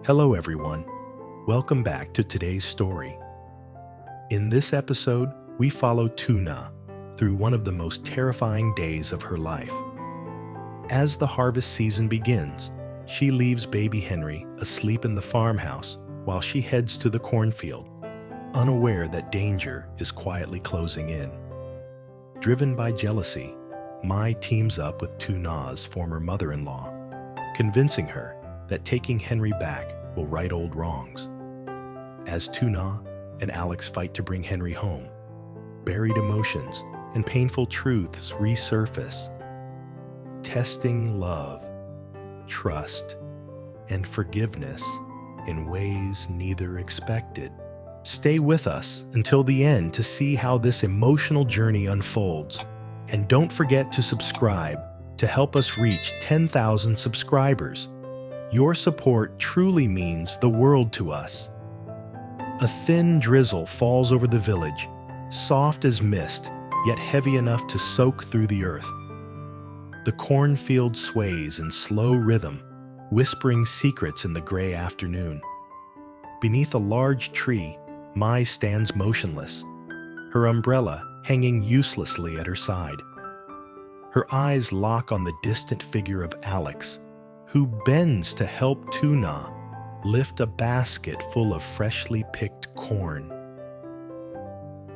Hello, everyone. Welcome back to today's story. In this episode, we follow Tuna through one of the most terrifying days of her life. As the harvest season begins, she leaves baby Henry asleep in the farmhouse while she heads to the cornfield, unaware that danger is quietly closing in. Driven by jealousy, Mai teams up with Tuna's former mother-in-law, convincing her that taking Henry back will right old wrongs. As Tuna and Alex fight to bring Henry home, buried emotions and painful truths resurface, testing love, trust, and forgiveness in ways neither expected. Stay with us until the end to see how this emotional journey unfolds. And don't forget to subscribe to help us reach 10,000 subscribers. Your support truly means the world to us. A thin drizzle falls over the village, soft as mist, yet heavy enough to soak through the earth. The cornfield sways in slow rhythm, whispering secrets in the gray afternoon. Beneath a large tree, Mai stands motionless, her umbrella hanging uselessly at her side. Her eyes lock on the distant figure of Alex, who bends to help Tuna lift a basket full of freshly picked corn.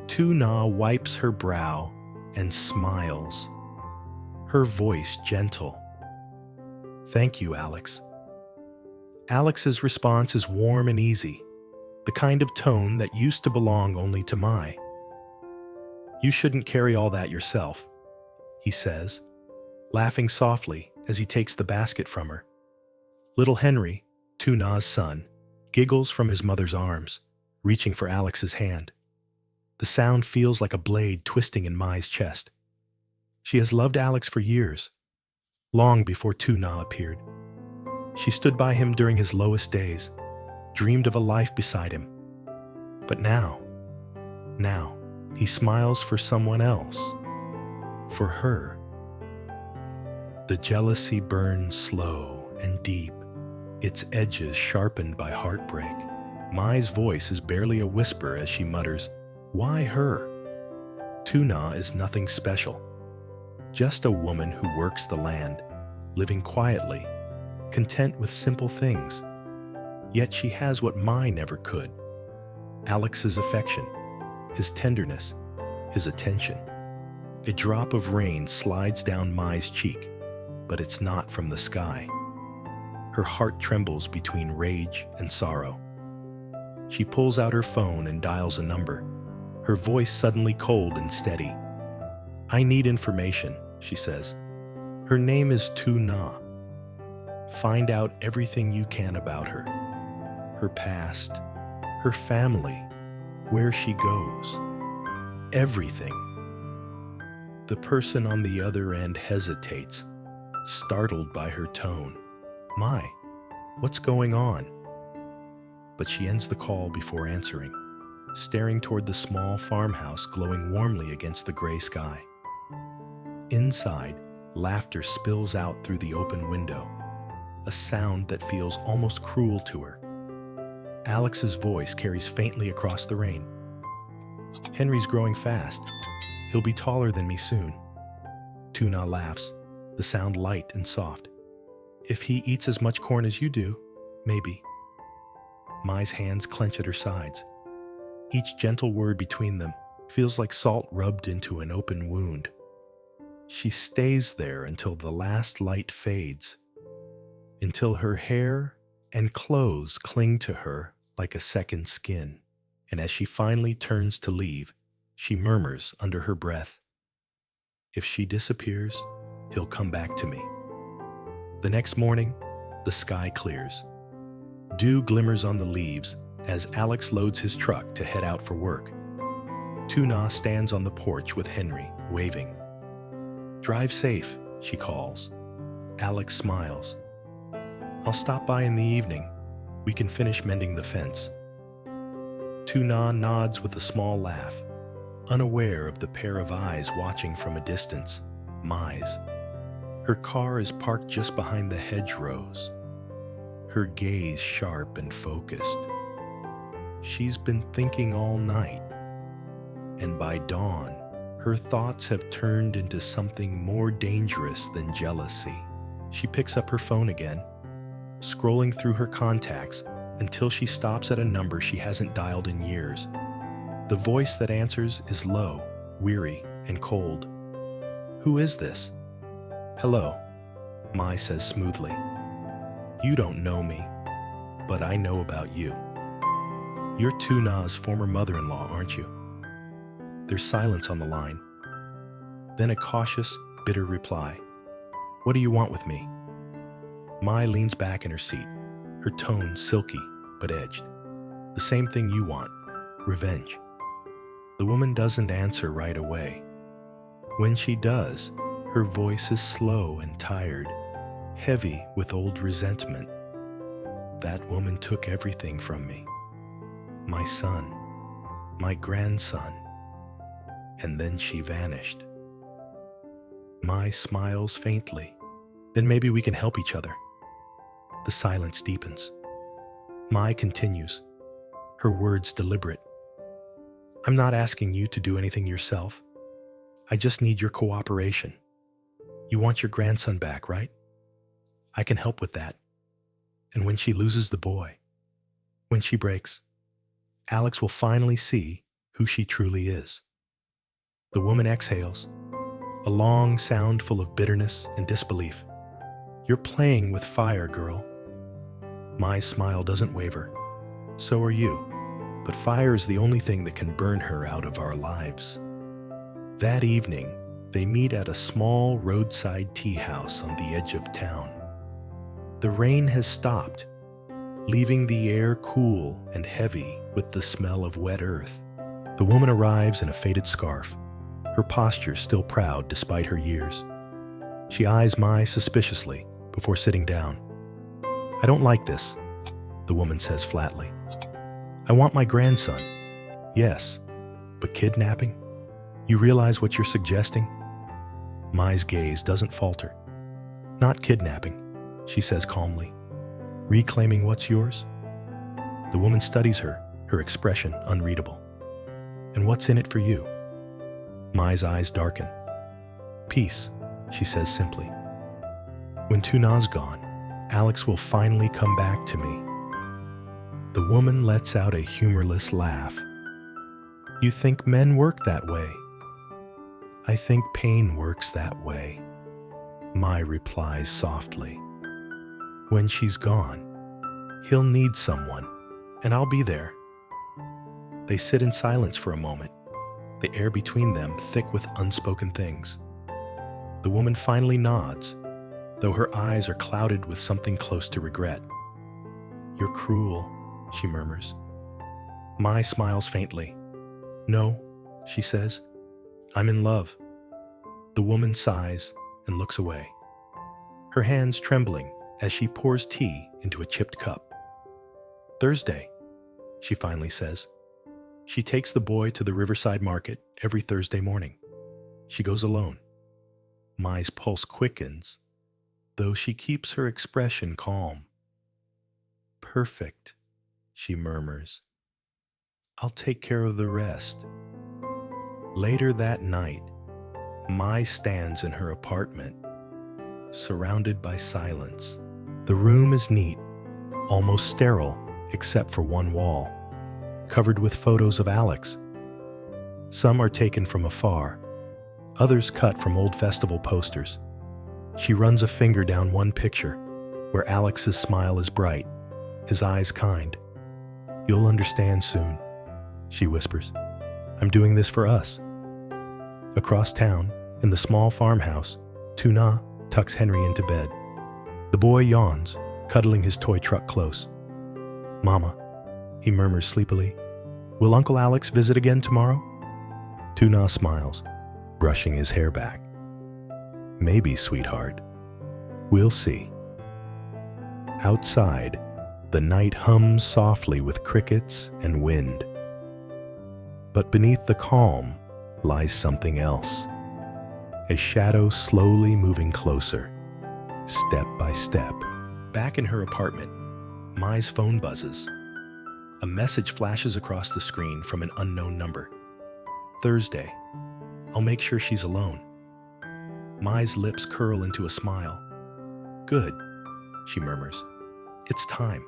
Tuna wipes her brow and smiles, her voice gentle. "Thank you, Alex." Alex's response is warm and easy, the kind of tone that used to belong only to Mai. "You shouldn't carry all that yourself," he says, laughing softly as he takes the basket from her. Little Henry, Tuna's son, giggles from his mother's arms, reaching for Alex's hand. The sound feels like a blade twisting in Mai's chest. She has loved Alex for years, long before Tuna appeared. She stood by him during his lowest days, dreamed of a life beside him. But now, he smiles for someone else, for her. The jealousy burns slow and deep, its edges sharpened by heartbreak. Mai's voice is barely a whisper as she mutters, "Why her?" Tuna is nothing special, just a woman who works the land, living quietly, content with simple things. Yet she has what Mai never could: Alex's affection, his tenderness, his attention. A drop of rain slides down Mai's cheek, but it's not from the sky. Her heart trembles between rage and sorrow. She pulls out her phone and dials a number, her voice suddenly cold and steady. "I need information," she says. "Her name is Tuna. Find out everything you can about her. Her past, her family, where she goes. Everything." The person on the other end hesitates, startled by her tone. "Mai, what's going on?" But she ends the call before answering, staring toward the small farmhouse glowing warmly against the gray sky. Inside, laughter spills out through the open window, a sound that feels almost cruel to her. Alex's voice carries faintly across the rain. "Henry's growing fast. He'll be taller than me soon." Tuna laughs, the sound light and soft. "If he eats as much corn as you do, maybe." Mai's hands clench at her sides. Each gentle word between them feels like salt rubbed into an open wound. She stays there until the last light fades, until her hair and clothes cling to her like a second skin. And as she finally turns to leave, she murmurs under her breath, "If she disappears, he'll come back to me." The next morning, the sky clears. Dew glimmers on the leaves as Alex loads his truck to head out for work. Tuna stands on the porch with Henry, waving. "Drive safe," she calls. Alex smiles. "I'll stop by in the evening. We can finish mending the fence." Tuna nods with a small laugh, unaware of the pair of eyes watching from a distance, Mai's. Her car is parked just behind the hedgerows. her gaze sharp and focused. She's been thinking all night, and by dawn, her thoughts have turned into something more dangerous than jealousy. She picks up her phone again, scrolling through her contacts until she stops at a number she hasn't dialed in years. The voice that answers is low, weary, and cold. "Who is this?" "Hello," Mai says smoothly. "You don't know me, but I know about you. You're Tuna's former mother-in-law, aren't you?" There's silence on the line. Then a cautious, bitter reply. "What do you want with me?" Mai leans back in her seat, her tone silky but edged. "The same thing you want, revenge." The woman doesn't answer right away. When she does, her voice is slow and tired, heavy with old resentment. "That woman took everything from me. My son, my grandson. And then she vanished." Mai smiles faintly. "Then maybe we can help each other." The silence deepens. Mai continues, her words deliberate. "I'm not asking you to do anything yourself. I just need your cooperation. You want your grandson back, right? I can help with that. And when she loses the boy, when she breaks, Alex will finally see who she truly is." The woman exhales, a long sound full of bitterness and disbelief. "You're playing with fire, girl." My smile doesn't waver. "So are you. But fire is the only thing that can burn her out of our lives." That evening, they meet at a small roadside tea house on the edge of town. The rain has stopped, leaving the air cool and heavy with the smell of wet earth. The woman arrives in a faded scarf, her posture still proud despite her years. She eyes Mai suspiciously before sitting down. "I don't like this," the woman says flatly. "I want my grandson." "Yes, but kidnapping? You realize what you're suggesting?" Mai's gaze doesn't falter. "Not kidnapping," she says calmly. "Reclaiming what's yours?" The woman studies her, her expression unreadable. "And what's in it for you?" Mai's eyes darken. "Peace," she says simply. "When Tuna's gone, Alex will finally come back to me." The woman lets out a humorless laugh. "You think men work that way?" "I think pain works that way," Mai replies softly. "When she's gone, he'll need someone, and I'll be there." They sit in silence for a moment, the air between them thick with unspoken things. The woman finally nods, though her eyes are clouded with something close to regret. "You're cruel," she murmurs. Mai smiles faintly. "No," she says. "I'm in love." The woman sighs and looks away, her hands trembling as she pours tea into a chipped cup. "Thursday," she finally says. She takes the boy to the riverside market every Thursday morning. She goes alone. Mai's pulse quickens, though she keeps her expression calm. "Perfect," she murmurs. "I'll take care of the rest." Later that night, Mai stands in her apartment, surrounded by silence. The room is neat, almost sterile except for one wall, covered with photos of Alex. Some are taken from afar, others cut from old festival posters. She runs a finger down one picture, where Alex's smile is bright, his eyes kind. "You'll understand soon," she whispers. "I'm doing this for us." Across town, in the small farmhouse, Tuna tucks Henry into bed. The boy yawns, cuddling his toy truck close. "Mama," he murmurs sleepily, "will Uncle Alex visit again tomorrow?" Tuna smiles, brushing his hair back. "Maybe, sweetheart. We'll see." Outside, the night hums softly with crickets and wind. But beneath the calm lies something else. A shadow slowly moving closer, step by step. Back in her apartment, Mai's phone buzzes. A message flashes across the screen from an unknown number. Thursday. I'll make sure she's alone. Mai's lips curl into a smile. Good, she murmurs. It's time.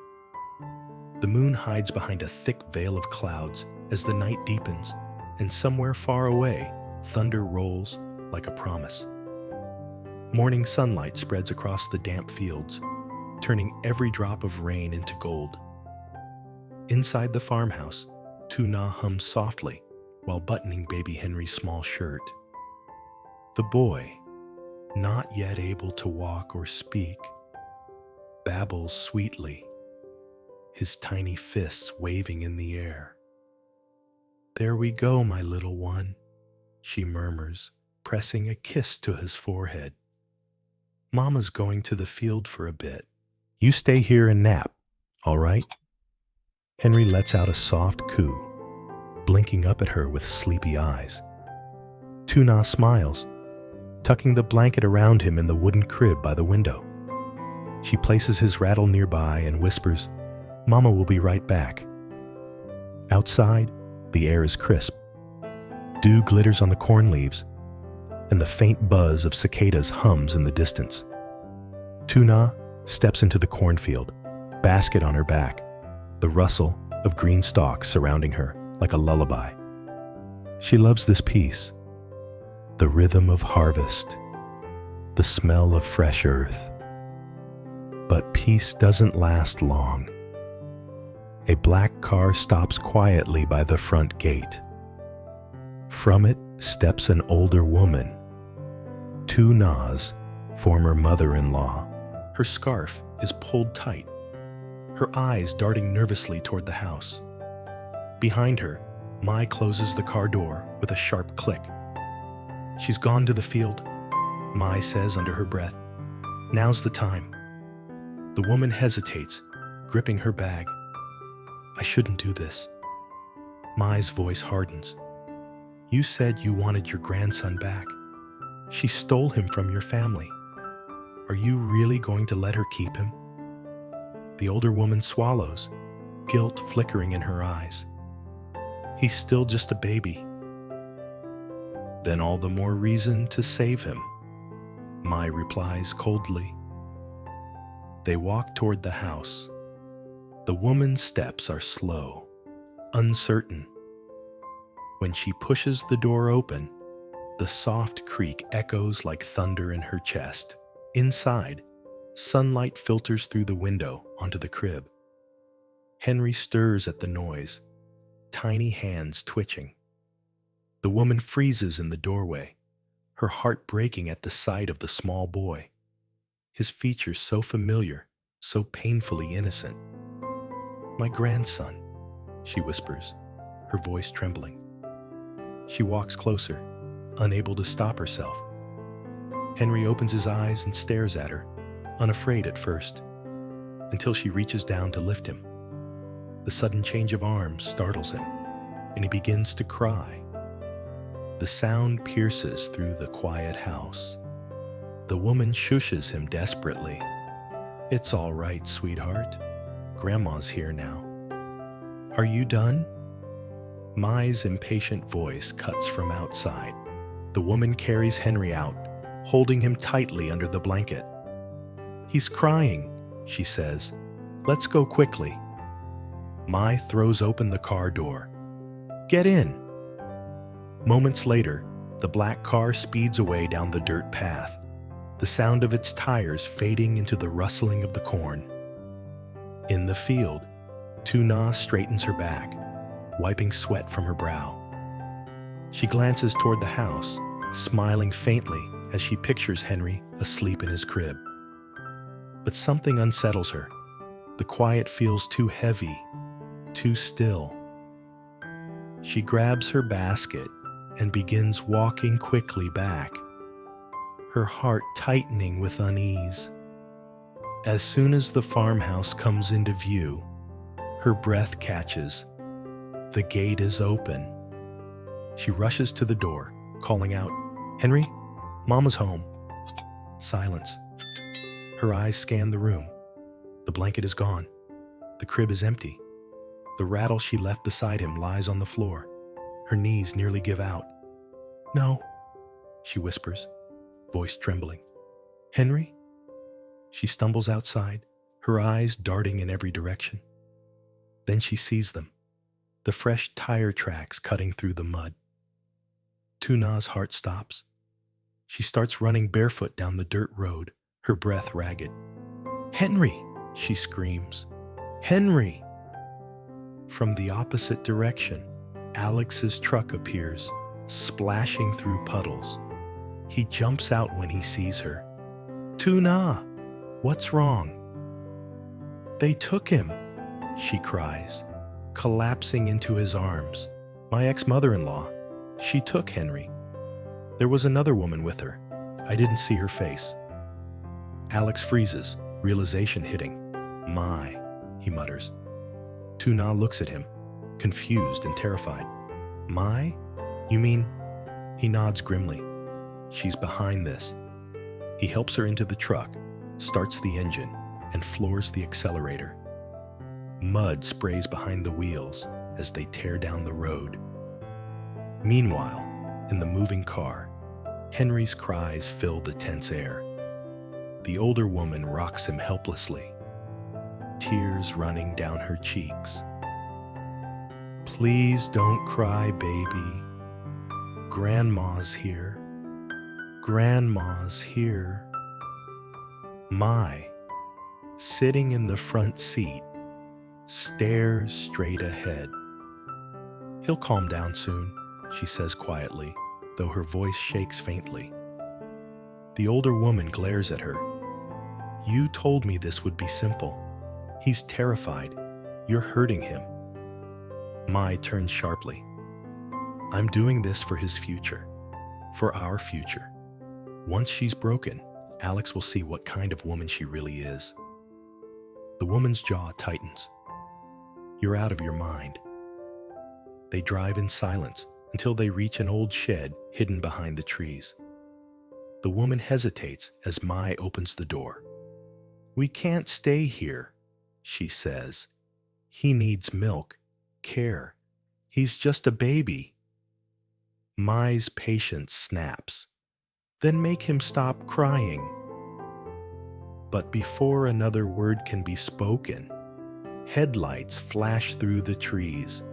The moon hides behind a thick veil of clouds as the night deepens, and somewhere far away, thunder rolls like a promise. Morning sunlight spreads across the damp fields, turning every drop of rain into gold. Inside the farmhouse, Tuna hums softly while buttoning baby Henry's small shirt. The boy, not yet able to walk or speak, babbles sweetly, his tiny fists waving in the air. There we go, my little one, she murmurs, pressing a kiss to his forehead. Mama's going to the field for a bit. You stay here and nap, all right? Henry lets out a soft coo, blinking up at her with sleepy eyes. Tuna smiles, tucking the blanket around him in the wooden crib by the window. She places his rattle nearby and whispers, Mama will be right back. Outside, the air is crisp. Dew glitters on the corn leaves, and the faint buzz of cicadas hums in the distance. Tuna steps into the cornfield, basket on her back, the rustle of green stalks surrounding her like a lullaby. She loves this peace, the rhythm of harvest, the smell of fresh earth. But peace doesn't last long. A black car stops quietly by the front gate. From it steps an older woman, Tuna's former mother-in-law. Her scarf is pulled tight, her eyes darting nervously toward the house. Behind her, Mai closes the car door with a sharp click. She's gone to the field, Mai says under her breath. Now's the time. The woman hesitates, gripping her bag. I shouldn't do this. Mai's voice hardens. You said you wanted your grandson back. She stole him from your family. Are you really going to let her keep him? The older woman swallows, guilt flickering in her eyes. He's still just a baby. Then all the more reason to save him, Mai replies coldly. They walk toward the house. The woman's steps are slow, uncertain. When she pushes the door open, the soft creak echoes like thunder in her chest. Inside, sunlight filters through the window onto the crib. Henry stirs at the noise, tiny hands twitching. The woman freezes in the doorway, her heart breaking at the sight of the small boy. His features so familiar, so painfully innocent. My grandson, she whispers, her voice trembling. She walks closer, unable to stop herself. Henry opens his eyes and stares at her, unafraid at first, until she reaches down to lift him. The sudden change of arms startles him, and he begins to cry. The sound pierces through the quiet house. The woman shushes him desperately. It's all right, sweetheart. Grandma's here now. Are you done? Mai's impatient voice cuts from outside. The woman carries Henry out, holding him tightly under the blanket. He's crying, she says. Let's go quickly. Mai throws open the car door. Get in. Moments later, the black car speeds away down the dirt path, the sound of its tires fading into the rustling of the corn. In the field, Tuna straightens her back, wiping sweat from her brow. She glances toward the house, smiling faintly as she pictures Henry asleep in his crib. But something unsettles her. The quiet feels too heavy, too still. She grabs her basket and begins walking quickly back, her heart tightening with unease. As soon as the farmhouse comes into view, her breath catches. The gate is open. She rushes to the door, calling out, Henry, Mama's home. Silence. Her eyes scan the room. The blanket is gone. The crib is empty. The rattle she left beside him lies on the floor. Her knees nearly give out. "No," she whispers, voice trembling. "Henry?" She stumbles outside, her eyes darting in every direction. Then she sees them, the fresh tire tracks cutting through the mud. Tuna's heart stops. She starts running barefoot down the dirt road, her breath ragged. "Henry!" she screams. "Henry!" From the opposite direction, Alex's truck appears, splashing through puddles. He jumps out when he sees her. "Tuna! What's wrong?" "They took him," she cries, collapsing into his arms. "My ex-mother-in-law. She took Henry. There was another woman with her. I didn't see her face." Alex freezes, realization hitting. "My," he mutters. Tuna looks at him, confused and terrified. "My? You mean?" He nods grimly. "She's behind this." He helps her into the truck, starts the engine, and floors the accelerator. Mud sprays behind the wheels as they tear down the road. Meanwhile, in the moving car, Henry's cries fill the tense air. The older woman rocks him helplessly, tears running down her cheeks. "Please don't cry, baby. Grandma's here. Grandma's here." Mai, sitting in the front seat, stares straight ahead. "He'll calm down soon," she says quietly, though her voice shakes faintly. The older woman glares at her. "You told me this would be simple. He's terrified. You're hurting him." Mai turns sharply. "I'm doing this for his future, for our future. Once she's broken, Alex will see what kind of woman she really is." The woman's jaw tightens. "You're out of your mind." They drive in silence until they reach an old shed hidden behind the trees. The woman hesitates as Mai opens the door. "We can't stay here," she says. "He needs milk, care. He's just a baby." Mai's patience snaps. "Then make him stop crying." But before another word can be spoken, headlights flash through the trees.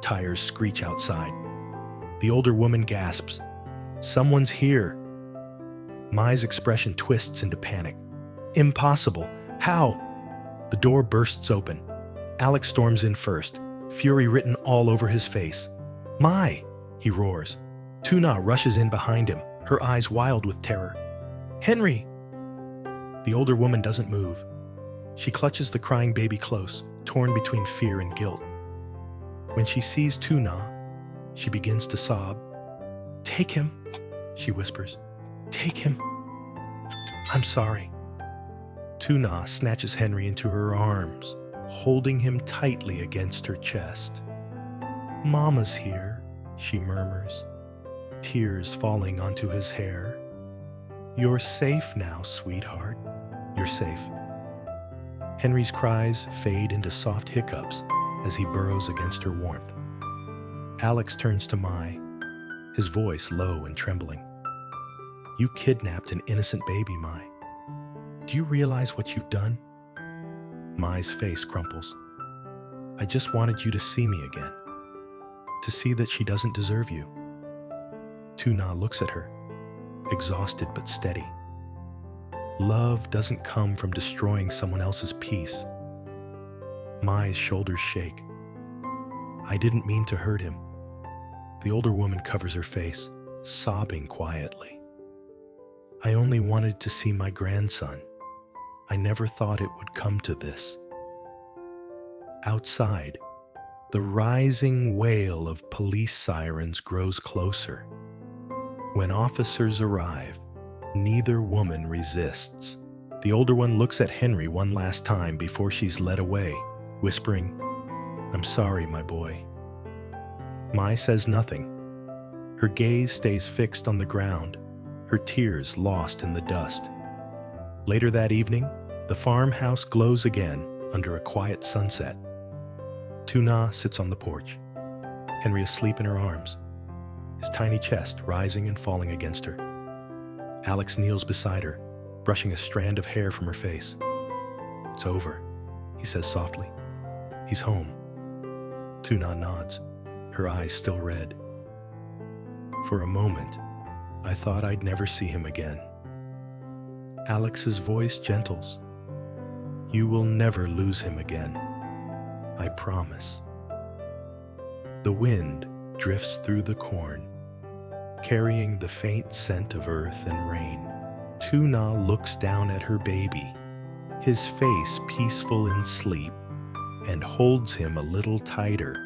Tires screech outside. The older woman gasps, "Someone's here." Mai's expression twists into panic. "Impossible. How?" The door bursts open. Alex storms in first, fury written all over his face. "Mai!" he roars. Tuna rushes in behind him, her eyes wild with terror. "Henry!" The older woman doesn't move. She clutches the crying baby close, torn between fear and guilt. When she sees Tuna, she begins to sob. "Take him," she whispers. "Take him. I'm sorry." Tuna snatches Henry into her arms, holding him tightly against her chest. "Mama's here," she murmurs, tears falling onto his hair. "You're safe now, sweetheart. You're safe." Henry's cries fade into soft hiccups as he burrows against her warmth. Alex turns to Mai, his voice low and trembling. "You kidnapped an innocent baby, Mai. Do you realize what you've done?" Mai's face crumples. "I just wanted you to see me again, to see that she doesn't deserve you." Tuna looks at her, exhausted but steady. Love doesn't come from destroying someone else's peace. Mai's shoulders shake. "I didn't mean to hurt him." The older woman covers her face, sobbing quietly. "I only wanted to see my grandson. I never thought it would come to this." Outside, the rising wail of police sirens grows closer. When officers arrive, neither woman resists. The older one looks at Henry one last time before she's led away, whispering, "I'm sorry, my boy." Mai says nothing. Her gaze stays fixed on the ground, her tears lost in the dust. Later that evening, the farmhouse glows again under a quiet sunset. Tuna sits on the porch, Henry asleep in her arms, his tiny chest rising and falling against her. Alex kneels beside her, brushing a strand of hair from her face. "It's over," he says softly. "He's home." Tuna nods, her eyes still red. "For a moment, I thought I'd never see him again." Alex's voice gentles. "You will never lose him again. I promise." The wind drifts through the corn, carrying the faint scent of earth and rain. Tuna looks down at her baby, his face peaceful in sleep, and holds him a little tighter